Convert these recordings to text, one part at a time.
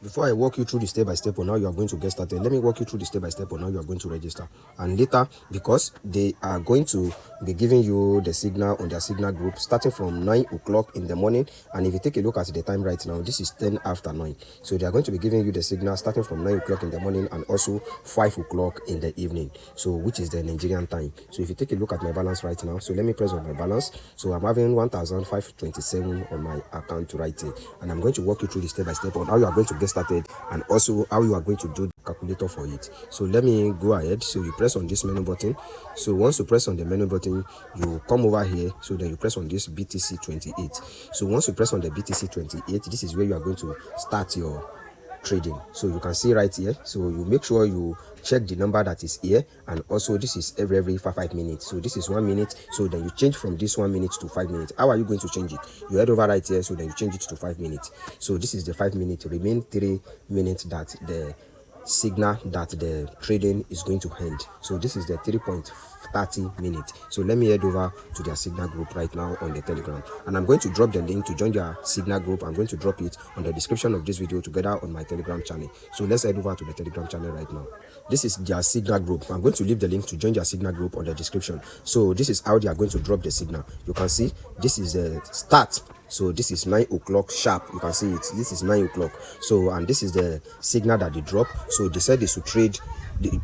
Before I walk you through the step by step on how you are going to get started, let me walk you through the step by step on how you are going to register. And later, because they are going to be giving you the signal on their signal group starting from 9 o'clock in the morning. And if you take a look at the time right now, this is 10 after 9. So they are going to be giving you the signal starting from 9 o'clock in the morning and also 5 o'clock in the evening. So which is the Nigerian time. So if you take a look at my balance right now, so let me press on my balance. So I'm having 1,527 on my account right here. And I'm going to walk you through the step by step on how you are going to get started and also how you are going to do the calculator for it. So let me go ahead. So you press on this menu button. So once you press on the menu button, you come over here. So then you press on this BTC 28. So once you press on the BTC 28, this is where you are going to start your trading. So you can see right here. So you make sure you check the number that is here, and also this is every 5 minutes. So this is 1 minute. So then you change from this 1 minute to 5 minutes. How are you going to change it? You head over right here. So then you change it to 5 minutes. So this is the 5 minutes. Remain 3 minutes that the signal that the trading is going to end. So this is the 3.30 minutes. So let me head over to their signal group right now on the Telegram, and I'm going to drop the link to join their signal group. I'm going to drop it on the description of this video together on my Telegram channel. So let's head over to the Telegram channel right now. This is their signal group. I'm going to leave the link to join their signal group on the description. So this is how they are going to drop the signal. You can see this is the start. So this is 9 o'clock sharp. You can see it. This is 9 o'clock. So and this is the signal that they drop. So they said they should trade.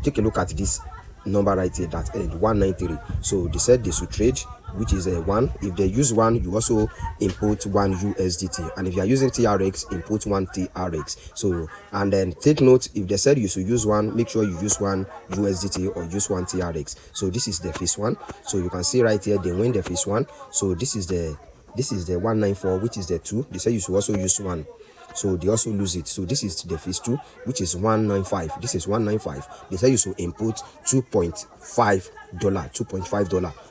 Take a look at this number right here that end 193. So they said they should trade, which is a 1. If they use 1, you also input 1 USDT, and if you are using TRX, input 1 TRX. So and then take note, if they said you should use 1, make sure you use 1 USDT or use 1 TRX. So this is the phase 1. So you can see right here they win the phase 1. So this is the 194, which is the 2. They say you should also use 1. So they also lose it. So this is the phase 2, which is 195. This is 195. They say you should input $2.5.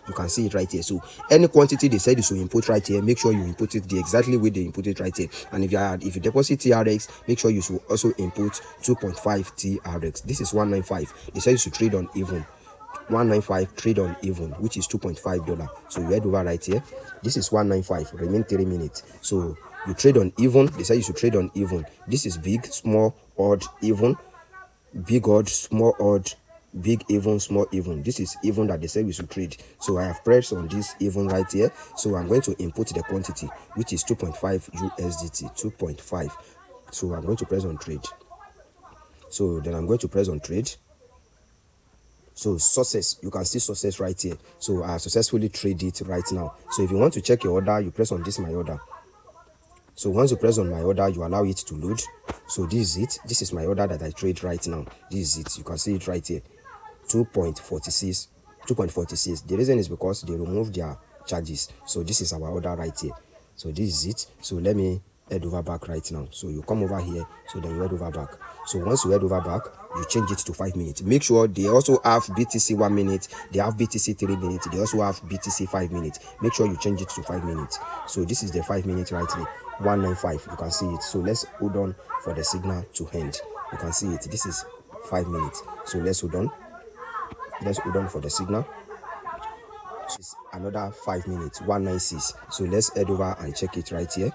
You can see it right here. So any quantity they said you should input right here, make sure you input it the exactly way they input it right here. And if you deposit TRX, make sure you should also input 2.5 TRX. This is 195. They say you should trade on even. 195 trade on even, which is $2.5. So you head over right here. This is 195. Remain 3 minutes. So you trade on even. They say you should trade on even. This is big, small, odd, even. Big odd, small odd, big even, small even. This is even that they say we should trade. So I have pressed on this even right here. So I'm going to input the quantity, which is 2.5 USDT. 2.5. So I'm going to press on trade. So then I'm going to press on trade. So success, you can see success right here. So I successfully trade it right now. So if you want to check your order, you press on this my order. So once you press on my order, you allow it to load. So this is it. This is my order that I trade right now. This is it. You can see it right here. 2.46. 2.46. The reason is because they removed their charges. So this is our order right here. So this is it. So let me head over back right now. So you come over here. So then you head over back. So once you head over back, you change it to 5 minutes. Make sure they also have BTC 1 minute. They have BTC 3 minutes. They also have BTC 5 minutes. Make sure you change it to 5 minutes. So this is the 5 minutes right here. 195. You can see it. So let's hold on for the signal to end. You can see it. This is 5 minutes. So let's hold on. Let's hold on for the signal. So it's another 5 minutes. 196. So let's head over and check it right here.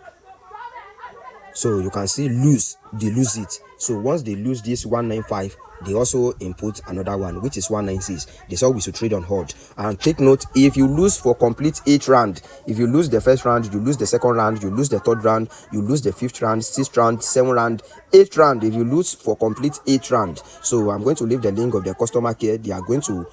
So you can see lose. They lose it. So once they lose this 195, they also input another one, which is 196. They saw we should trade on hold. And take note, if you lose for complete 8 round, if you lose the first round, you lose the second round, you lose the third round, you lose the 5th round, 6th round, 7th round, 8th round. If you lose for complete 8 round, so I'm going to leave the link of the customer care. They are going to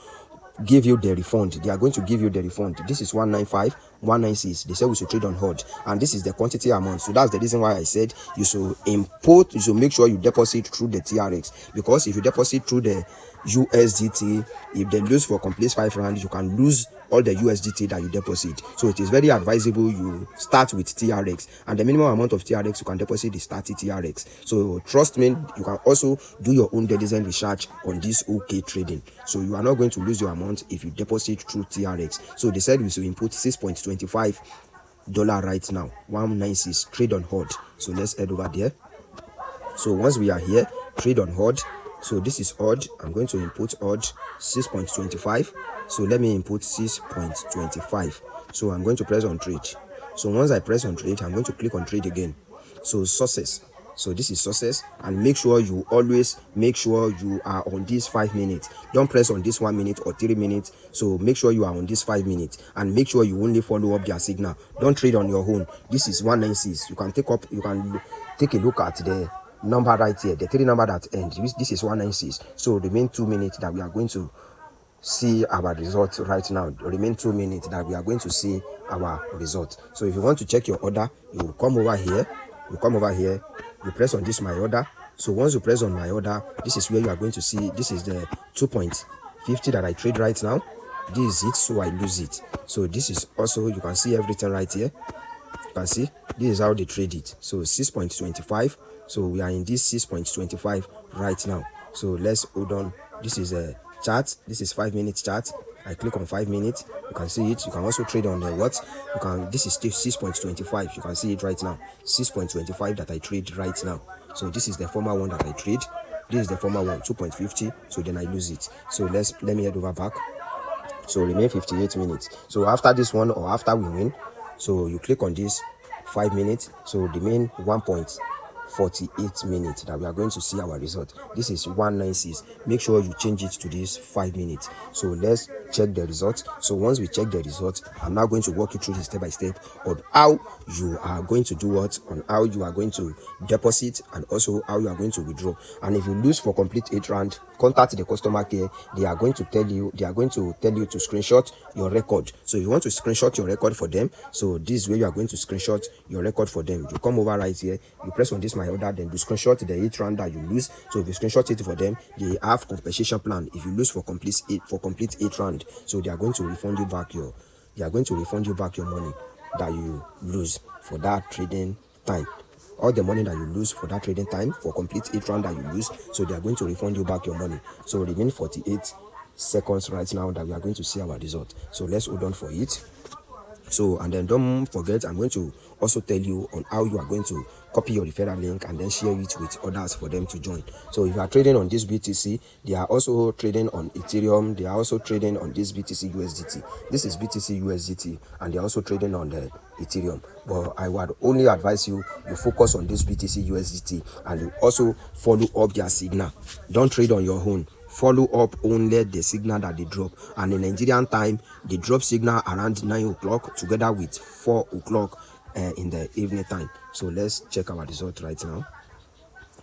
give you the refund. They are going to give you the refund. This is 195, 196. They said we should trade on hold, and this is the quantity amount. So that's the reason why I said you should input. You should make sure you deposit through the TRX, because if you deposit through the USDT, if they lose for complete 5 rounds, you can lose all the USDT that you deposit. So it is very advisable you start with TRX, and the minimum amount of TRX you can deposit is 30 TRX. So trust me, you can also do your own diligent research on this Oktrading. So you are not going to lose your amount if you deposit through TRX. So they said we should input $6.25 right now. 196. Trade on hold. So let's head over there. So once we are here, trade on hold. So this is odd. I'm going to input odd 6.25. So let me input 6.25. So I'm going to press on trade. So once I press on trade, I'm going to click on trade again. So success. So this is success. And make sure you always make sure you are on this 5 minutes. Don't press on this 1 minute or 3 minutes. So make sure you are on this 5 minutes, and make sure you only follow up their signal. Don't trade on your own. This is 196. You can take a look at the number right here, the 3 number that end. This is 196. So remain 2 minutes that we are going to see our result right now. Remain 2 minutes that we are going to see our result. So if you want to check your order, you come over here, you press on this my order. So once you press on my order, this is where you are going to see, this is the 2.50 that I trade right now. This is it, so I lose it. So this is also, you can see everything right here. You can see this is how they trade it. So 6.25. So we are in this 6.25 right now. So let's hold on. This is a chart. This is 5 minutes chart. I click on 5 minutes. You can see it. You can also trade on the what? You can. This is still 6.25. You can see it right now. 6.25 that I trade right now. So this is the former one that I trade. This is the former one, 2.50. So then I lose it. So let me head over back. So remain 58 minutes. So after this one, or after we win, so you click on this 5 minutes. So remain 1.48 minutes that we are going to see our result. This is 196. Make sure you change it to this 5 minutes. So let's check the results. So once we check the results, I'm now going to walk you through the step by step on how you are going to do what, on how you are going to deposit, and also how you are going to withdraw. And if you lose for complete 8 round, contact the customer care. They are going to tell you to screenshot your record. So if you want to screenshot your record for them, so this is where you are going to screenshot your record for them. You come over right here, you press on this my order, then you screenshot the 8 round that you lose. So if you screenshot it for them, they have compensation plan. If you lose for complete 8 round, so they are going to refund you back your money that you lose for that trading time. All the money that you lose for that trading time, for complete 8 round that you lose, so they are going to refund you back your money. So remain 48 seconds right now that we are going to see our result. So let's hold on for it. So, and then don't forget, I'm going to also tell you on how you are going to copy your referral link and then share it with others for them to join. So if you are trading on this BTC, they are also trading on Ethereum. They are also trading on this BTC USDT. This is BTC USDT, and they are also trading on the Ethereum. But I would only advise you focus on this BTC USDT, and you also follow up their signal. Don't trade on your own. Follow up only the signal that they drop. And in Nigerian time, they drop signal around 9 o'clock together with 4 o'clock in the evening time. So let's check our result right now.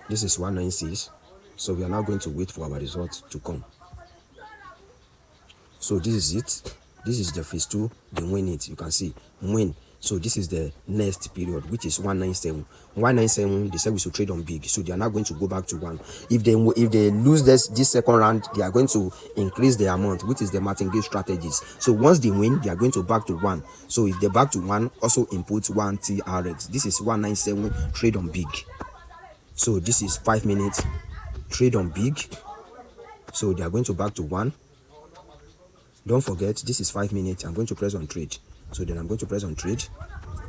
This is 196. So we are now going to wait for our result to come. So this is it. This is the phase 2. They win it. You can see win. So this is the next period, which is 197. 197, they said we should trade on big. So they are now going to go back to 1. If they lose this second round, they are going to increase the amount, which is the martingale strategies. So once they win, they are going to back to 1. So if they back to 1, also input 1 TRX. This is 197, trade on big. So this is 5 minutes, trade on big. So they are going to back to 1. Don't forget, this is 5 minutes. I'm going to press on trade. So then I'm going to press on trade.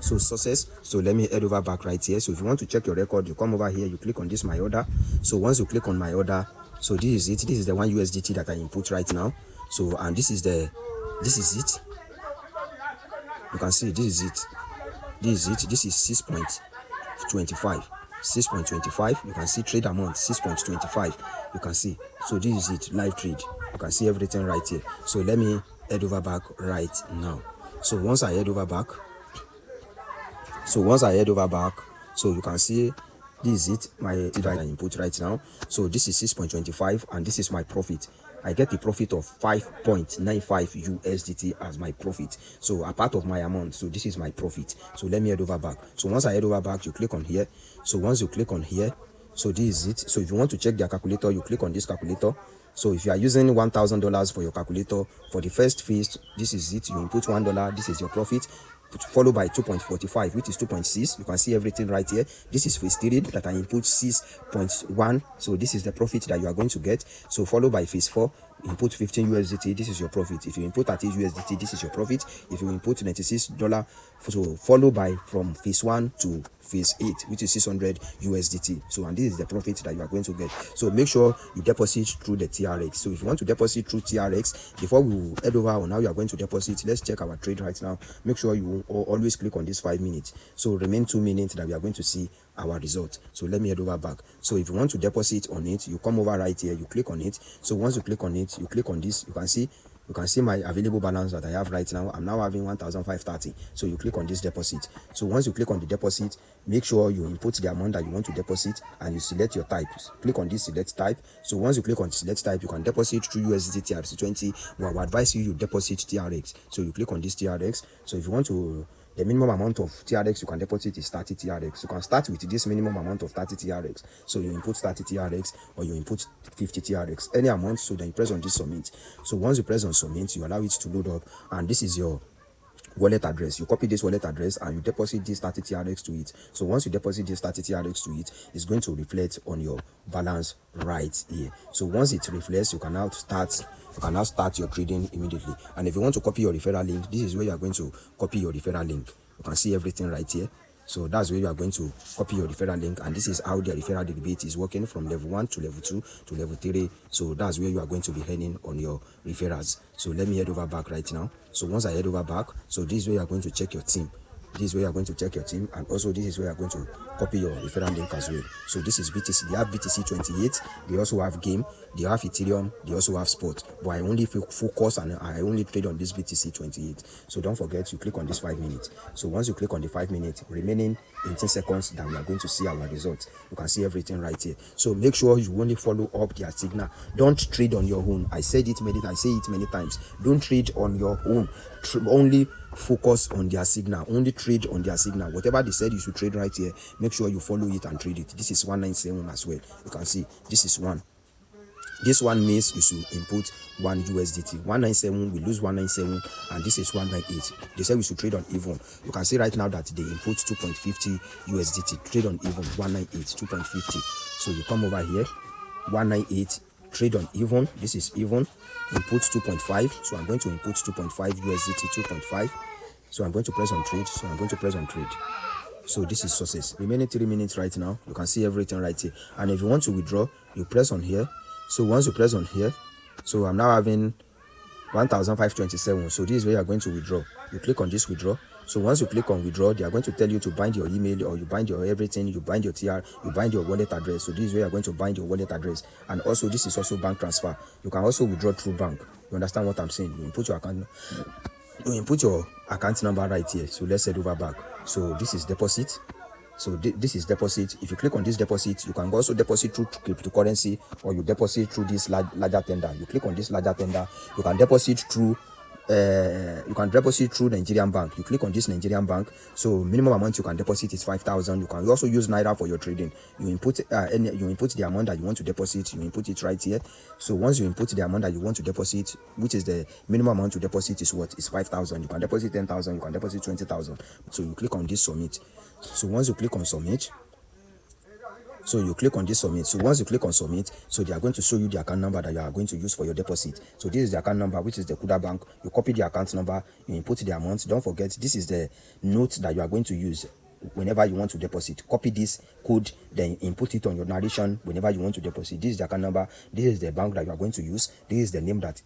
So success. So let me head over back right here. So if you want to check your record, you come over here, you click on this my order. So once you click on my order, so this is it. This is the 1 USDT that I input right now. So, and this is it. You can see this is it. This is 6.25. 6.25. You can see trade amount 6.25. You can see. So this is it, live trade. You can see everything right here. So let me head over back right now. So once I head over back, so you can see this is it, my input right now. So this is 6.25, and this is my profit. I get a profit of 5.95 USDT as my profit. So a part of my amount. So this is my profit. So let me head over back. So once I head over back, you click on here. So once you click on here, so this is it. So if you want to check their calculator, you click on this calculator. So if you are using $1,000 for your calculator, for the first phase, this is it. You input $1. This is your profit, followed by 2.45, which is 2.6. You can see everything right here. This is phase 3 that I input 6.1. So this is the profit that you are going to get. So followed by phase 4, input 15 USDT. This is your profit. If you input 30 USDT, this is your profit. If you input $96, so followed by from phase 1 to phase 8, which is 600 USDT. So, and this is the profit that you are going to get. So make sure you deposit through the TRX. So if you want to deposit through TRX, before we head over on how you are going to deposit, let's check our trade right now. Make sure you always click on this 5 minutes. So remain 2 minutes that we are going to see our result. So let me head over back. So if you want to deposit on it, you come over right here, you click on it. So once you click on it, you click on this, you can see my available balance that I have right now. I'm now having 1,530. So you click on this deposit. So once you click on the deposit, make sure you input the amount that you want to deposit and you select your type. Click on this select type. So once you click on select type, you can deposit through USDT TRC20. But I would advise you deposit TRX. So you click on this TRX. So if you want to, the minimum amount of TRX you can deposit is 30 TRX. You can start with this minimum amount of 30 TRX. So you input 30 TRX or you input 50 TRX, any amount. So then you press on this submit. So once you press on submit, you allow it to load up, and this is your wallet address. You copy this wallet address and you deposit this 30 TRX to it. So once you deposit this 30 TRX to it, it's going to reflect on your balance right here. So once it reflects, you can now start your trading immediately. And if you want to copy your referral link, this is where you are going to copy your referral link. You can see everything right here. So that's where you are going to copy your referral link, and this is how the referral debate is working from level 1 to level 2 to level 3. So that's where you are going to be earning on your referrals. So let me head over back right now. So once I head over back, so this is where you are going to check your team. This is where you are going to check your team, and also this is where you are going to copy your referral link as well. So this is BTC. They have BTC 28. They also have game. They have Ethereum. They also have spot. But I only focus and I only trade on this BTC 28. So don't forget, you click on this 5 minutes. So once you click on the 5 minutes, remaining 18 seconds, then we are going to see our results. You can see everything right here. So make sure you only follow up their signal. Don't trade on your own. I say it many times. Don't trade on your own. Only focus on their signal. Only trade on their signal. Whatever they said you should trade right here, make sure you follow it and trade it. This is 197 as well. You can see this is one. This one means you should input 1 USDT. 197, we lose 197, and this is 198. They say we should trade on even. You can see right now that they input 2.50 USDT. Trade on even 198, 2.50. So you come over here, 198, trade on even. This is even. Input 2.5. So I'm going to input 2.5 USDT, 2.5. So I'm going to press on trade. So this is success. Remaining 3 minutes right now. You can see everything right here. And if you want to withdraw, you press on here. So once you press on here, so I'm now having 1,527. So this is where you are going to withdraw. You click on this withdraw. So once you click on withdraw, they are going to tell you to bind your email, or you bind your everything, you bind your TR, you bind your wallet address. So this is where you are going to bind your wallet address. And also this is also bank transfer. You can also withdraw through bank. You understand what I'm saying? You input your account number right here. So let's head over back. So this is deposit. So this is deposit. If you click on this deposit, you can also deposit through cryptocurrency, or you deposit through this larger tender. You click on this larger tender. You can deposit through Nigerian bank. You click on this Nigerian bank. So minimum amount you can deposit is 5,000. You can also use Naira for your trading. You input the amount that you want to deposit. You input it right here. So once you input the amount that you want to deposit, which is the minimum amount to deposit is what? Is 5,000. You can deposit 10,000. You can deposit 20,000. So you click on this submit. So once you click on submit, so you click on this submit. So once you click on submit, so they are going to show you the account number that you are going to use for your deposit. So this is the account number, which is the Kuda Bank. You copy the account number, you input the amount. Don't forget, this is the note that you are going to use whenever you want to deposit. Copy this code, then input it on your narration whenever you want to deposit. This is the account number. This is the bank that you are going to use. This is the name that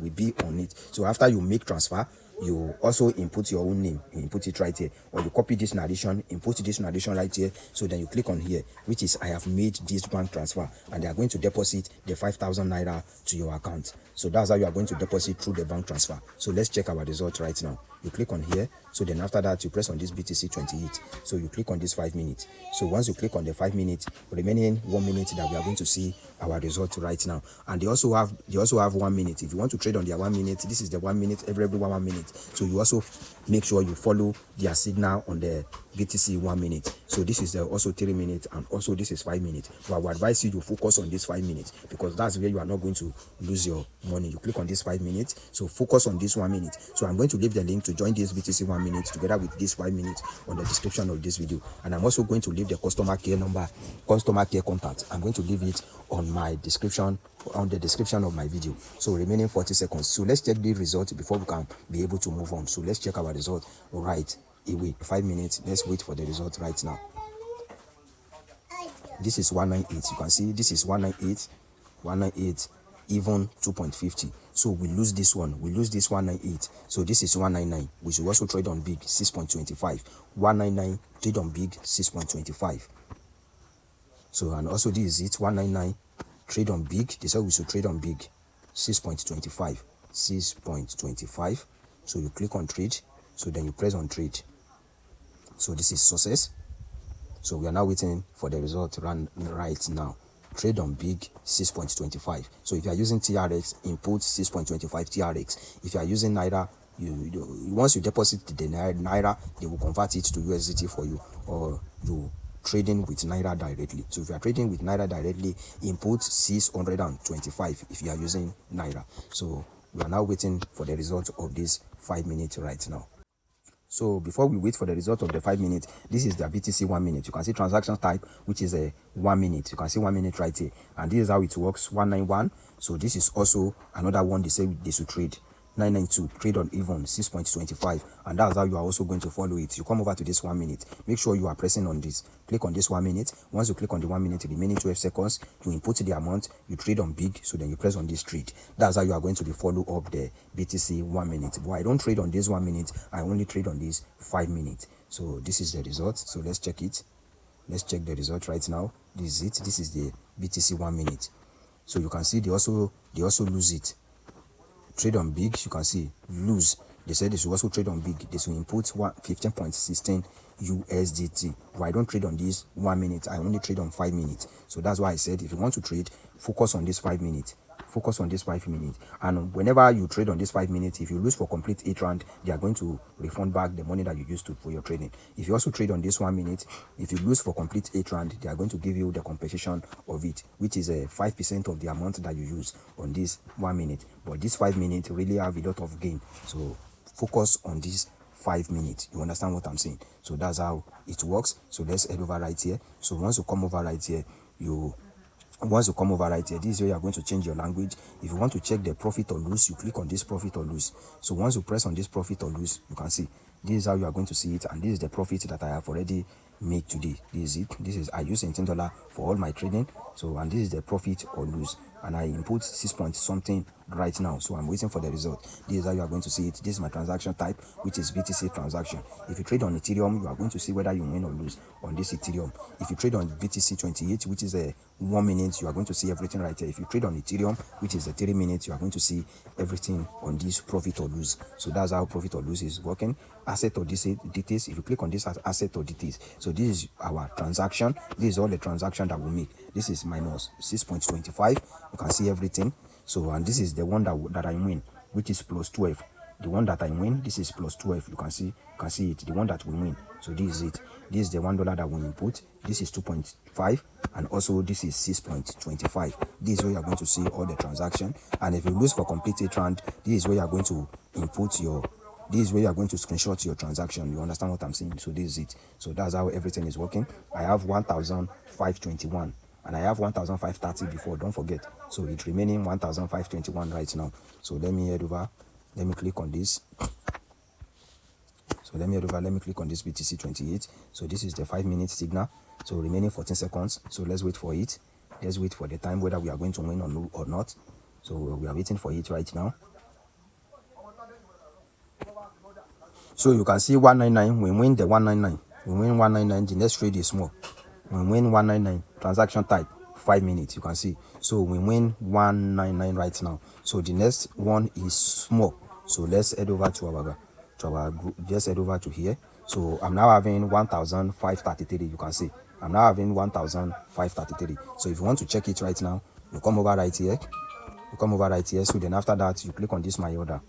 will be on it. So after you make transfer, you also input your own name. You input it right here, or you copy this narration, input this narration right here. So then you click on here, which is I have made this bank transfer, and they are going to deposit the 5,000 naira to your account. So that's how you are going to deposit through the bank transfer. So let's check our result right now. You click on here. So then after that, you press on this BTC 28. So you click on this 5 minutes. So once you click on the 5 minutes, remaining 1 minute, that we are going to see our result right now. And they also have 1 minute. If you want to trade on their 1 minute, this is the 1 minute, every 1 minute. So you also make sure you follow their signal on the BTC 1 minute. So this is also 3 minutes, and also this is 5 minutes. But I would advise you to focus on this 5 minutes, because that's where you are not going to lose your money. You click on this 5 minutes. So focus on this 1 minute. So I'm going to leave the link to join this BTC 1 minute together with this 5 minutes on the description of this video. And I'm also going to leave the customer care number, customer care contact. I'm going to leave it on my description, on the description of my video. So remaining 40 seconds. So let's check the result before we can be able to move on. So let's check our result right away. 5 minutes. Let's wait for the result right now. This is 198. You can see this is 198, 198, even 2.50. So we lose this one, we lose this 198. So this is 199. We should also trade on big 6.25. 199, trade on big 6.25. So, and also this is it, 199, trade on big. They said we should trade on big 6.25. 6.25. So you click on trade, so then you press on trade. So this is success. So we are now waiting for the result run right now. Trade on big 6.25. So if you are using TRX, input 6.25 TRX. If you are using Naira, once you deposit the Naira, they will convert it to USDT for you, or you trading with Naira directly. So if you are trading with Naira directly, input 625 if you are using Naira. So we are now waiting for the result of this 5 minutes right now. So before we wait for the result of the 5 minutes, this is the BTC 1 minute. You can see transaction type, which is a 1 minute. You can see 1 minute right here, and this is how it works. 191. So this is also another one they say they should trade. 992, trade on even 6.25, and that's how you are also going to follow it. You come over to this 1 minute, make sure you are pressing on this, click on this 1 minute. Once you click on the 1 minute, the remaining 12 seconds, you input the amount, you trade on big, so then you press on this trade. That's how you are going to be follow up the BTC 1 minute. But I don't trade on this 1 minute, I only trade on this 5 minutes. So this is the result. So let's check it. Let's check the result right now. This is it. This is the BTC 1 minute. So you can see they also lose it. Trade on big, you can see lose. They said they should also trade on big. They should input 15.16 USDT. But I don't trade on this 1 minute, I only trade on 5 minutes. So that's why I said if you want to trade, focus on this 5 minutes. Focus on this 5 minutes, and whenever you trade on this 5 minutes, if you lose for complete 8 round, they are going to refund back the money that you used to for your trading. If you also trade on this 1 minute, if you lose for complete 8 round, they are going to give you the compensation of it, which is a 5% of the amount that you use on this 1 minute. But this 5 minutes really have a lot of gain, so focus on this 5 minutes. You understand what I'm saying? So that's how it works. So let's head over right here. So once you come over right here, this is where you are going to change your language. If you want to check the profit or lose, you click on this profit or lose. So once you press on this profit or lose, you can see this is how you are going to see it, and this is the profit that I have already made today. This is it. This is, I use $10 for all my trading. So, and this is the profit or lose, and I input 6 point something right now. So I'm waiting for the result. This is how you are going to see it. This is my transaction type, which is BTC transaction. If you trade on Ethereum, you are going to see whether you win or lose on this Ethereum. If you trade on BTC 28, which is a 1 minute, you are going to see everything right here. If you trade on Ethereum, which is a 3 minutes, you are going to see everything on this profit or lose. So that's how profit or lose is working. Asset or details. If you click on this as asset or details, so this is our transaction. This is all the transaction that we make. This is minus 6.25. You can see everything. So, and this is the one that I win, which is plus 12. The one that I win, this is plus 12. You can see it. The one that we win. So this is it. This is the $1 that we input. This is 2.5, and also this is 6.25. This is where you are going to see all the transaction. And if you lose for complete 8 round, this is where you are going to input your. This is where you are going to screenshot your transaction. You understand what I'm saying? So this is it. So that's how everything is working. I have 1,521. And I have 1,530 before, don't forget. So it's remaining 1,521 right now. So let me head over. Let me click on this. So let me head over. Let me click on this BTC 28. So this is the 5 minute signal. So remaining 14 seconds. So let's wait for it. Let's wait for the time whether we are going to win or not. So we are waiting for it right now. So you can see 199. We win the 199. We win 199. The next trade is small. We win 199. Transaction type 5 minutes. You can see. So we win 199 right now. So the next one is small. So let's head over to our group. Just head over to here. So I'm now having 1,533. You can see I'm now having 1,533. So if you want to check it right now, you come over right here. So then after that, you click on this my order.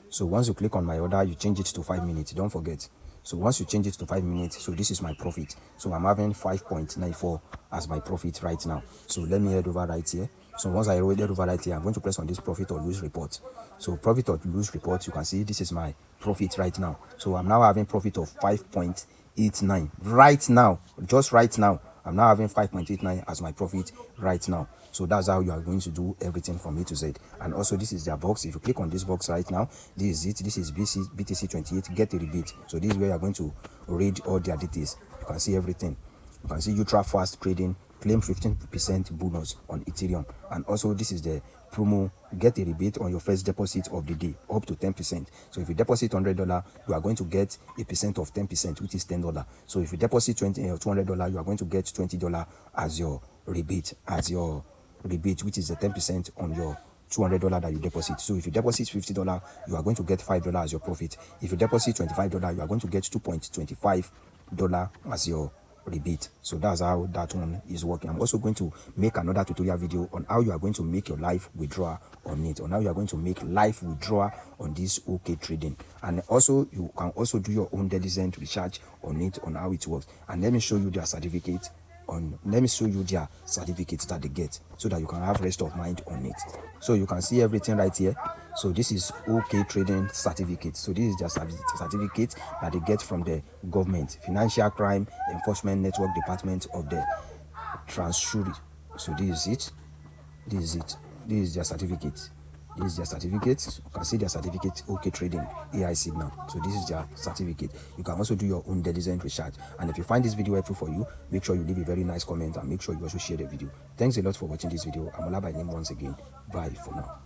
So once you click on my order, you change it to 5 minutes. Don't forget. So once you change it to 5 minutes, so this is my profit. So I'm having 5.94 as my profit right now. So let me head over right here. So once I head over right here, I'm going to press on this profit or lose report. So profit or lose report, you can see this is my profit right now. So I'm now having profit of 5.89 right now. Just right now, I'm now having 5.89 as my profit right now. So that's how you are going to do everything from A to Z. And also this is their box. If you click on this box right now, this is it. This is BTC 28. Get a rebate. So this is where you are going to read all their details. You can see everything. You can see ultra fast trading claim 15% bonus on Ethereum. And also this is the promo, get a rebate on your first deposit of the day up to 10%. So if you deposit $100, you are going to get a percent of 10%, which is $10. So if you deposit $200, you are going to get $20 as your rebate, which is the 10% on your $200 that you deposit. So if you deposit $50, you are going to get $5 as your profit. If you deposit $25, you are going to get $2.25 as your rebate. So that's how that one is working. I'm also going to make another tutorial video on how you are going to make your live withdrawal on it, on how you are going to make live withdrawal on this Oktrading. And also you can also do your own diligent research on it, on how it works. And let me show you their certificate that they get, so that you can have rest of mind on it. So you can see everything right here. So this is Oktrading certificate. So this is their certificate that they get from the government, Financial Crime Enforcement Network Department of the Treasury. So this is this is their certificate. This is their certificate. You can see their certificate, Oktrading AI signal. So this is their certificate. You can also do your own diligent research. And if you find this video helpful for you, make sure you leave a very nice comment and make sure you also share the video. Thanks a lot for watching this video. I'm Ola by name once again. Bye for now.